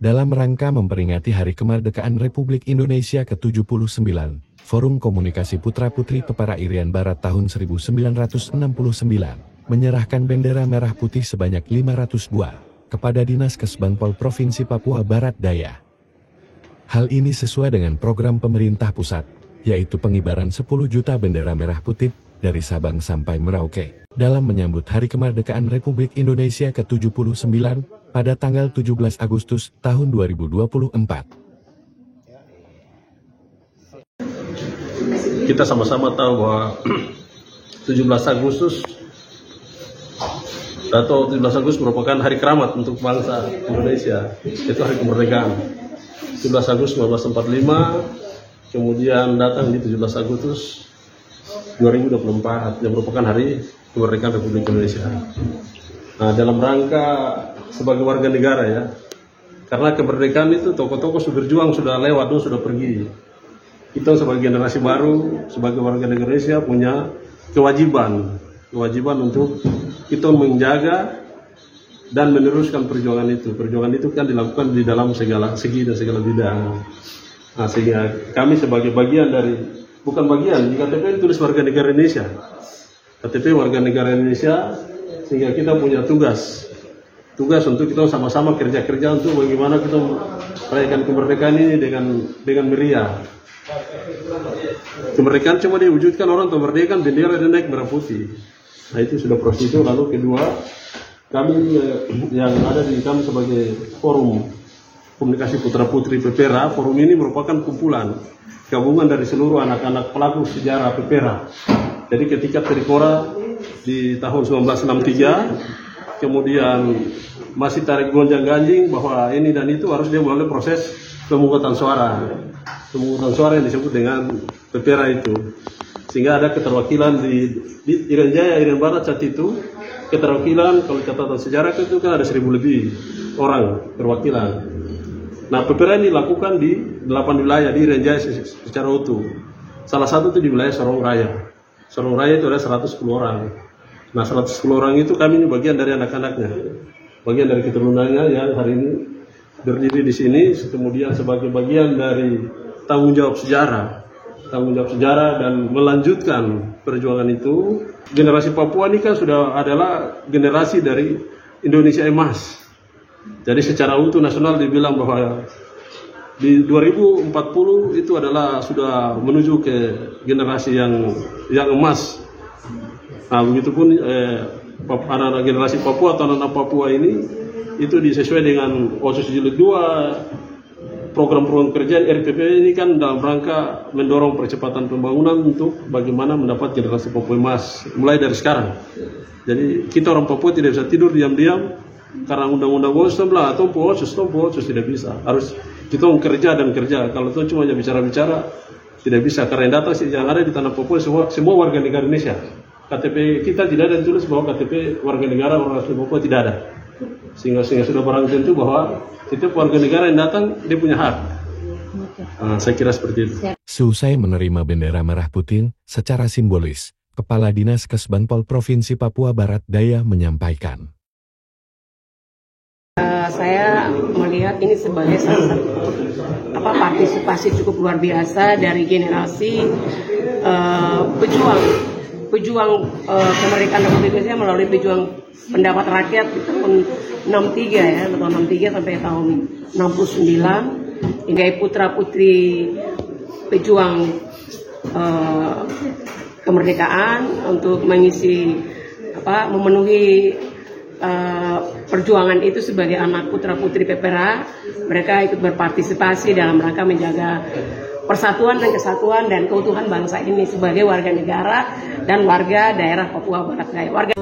Dalam rangka memperingati Hari Kemerdekaan Republik Indonesia ke-79, Forum Komunikasi Putra-Putri Pepera Irian Barat tahun 1969 menyerahkan bendera merah putih sebanyak 500 buah kepada Dinas Kesbangpol Provinsi Papua Barat Daya. Hal ini sesuai dengan program pemerintah pusat, yaitu pengibaran 10 juta bendera merah putih dari Sabang sampai Merauke dalam menyambut Hari Kemerdekaan Republik Indonesia ke-79 pada tanggal 17 Agustus tahun 2024. Kita sama-sama tahu bahwa 17 Agustus atau 17 Agustus merupakan hari keramat untuk bangsa Indonesia, itu hari kemerdekaan. 17 Agustus 1945, kemudian datang di 17 Agustus 2024 yang merupakan hari kemerdekaan Republik Indonesia. Nah, dalam rangka sebagai warga negara ya, karena kemerdekaan itu tokoh-tokoh sudah berjuang, sudah lewat, sudah pergi. Kita sebagai generasi baru, sebagai warga negara Indonesia punya kewajiban untuk kita menjaga dan meneruskan perjuangan itu. Perjuangan itu kan dilakukan di dalam segala segi dan segala bidang. Nah, sehingga kami sebagai bagian dari, bukan bagian, di KTP tulis warga negara Indonesia. KTP warga negara Indonesia, sehingga kita punya tugas untuk kita sama-sama kerja untuk bagaimana kita merayakan kemerdekaan ini dengan meriah. Kemerdekaan cuma diwujudkan orang merdeka, bendera dan naik merah putih. Nah, itu sudah proses itu. Lalu kedua, kami yang ada di kami sebagai Forum Komunikasi Putra Putri Pepera, forum ini merupakan kumpulan gabungan dari seluruh anak-anak pelaku sejarah Pepera. Jadi ketika Trikora di tahun 1963, kemudian masih tarik gonjang-ganjing bahwa ini dan itu harus dia melalui proses pemungutan suara yang disebut dengan Pepera itu, sehingga ada keterwakilan di Irian Jaya, Irian Barat saat itu keterwakilan, kalau catatan sejarah itu kan ada 1.000 lebih orang perwakilan. Nah, Pepera ini dilakukan di 8 wilayah di Irian Jaya secara utuh. Salah satu itu di wilayah Sorong Raya itu ada 110 orang. Nah, 110 orang itu kami ini bagian dari anak-anaknya, bagian dari keturunannya yang hari ini berdiri di sini, kemudian sebagai bagian dari tanggung jawab sejarah dan melanjutkan perjuangan itu. Generasi Papua ini kan sudah adalah generasi dari Indonesia emas. Jadi secara utuh nasional dibilang bahwa di 2040 itu adalah sudah menuju ke generasi yang emas. Nah, begitupun anak-anak generasi Papua atau anak-anak Papua ini itu disesuai dengan OSIS Jilid 2, program-program kerja RPP ini kan dalam rangka mendorong percepatan pembangunan untuk bagaimana mendapat generasi Papua emas mulai dari sekarang. Jadi kita orang Papua tidak bisa tidur diam-diam karena undang-undang OSIS atau OSIS tidak bisa. Harus kita kerja. Kalau itu cuma bicara-bicara tidak bisa, karena yang datang yang ada di tanah Papua semua warga negara Indonesia. KTP kita tidak ada yang tulis bahwa KTP warga negara orang asli Papua tidak ada. Sehingga sudah barang tentu bahwa setiap warga negara yang datang dia punya hak. Saya kira seperti itu. Seusai menerima bendera merah putih secara simbolis, Kepala Dinas Kesbangpol Provinsi Papua Barat Daya menyampaikan. Saya melihat ini sebagai salah satu partisipasi cukup luar biasa dari generasi pejuang kemerdekaan Republik Indonesia melalui pejuang pendapat rakyat di tahun 63 ya, tahun 63 sampai tahun 69, hingga putra putri pejuang kemerdekaan untuk mengisi memenuhi perjuangan itu sebagai anak putra putri Pepera. Mereka ikut berpartisipasi dalam rangka menjaga persatuan dan kesatuan dan keutuhan bangsa ini sebagai warga negara dan warga daerah Papua Barat Daya.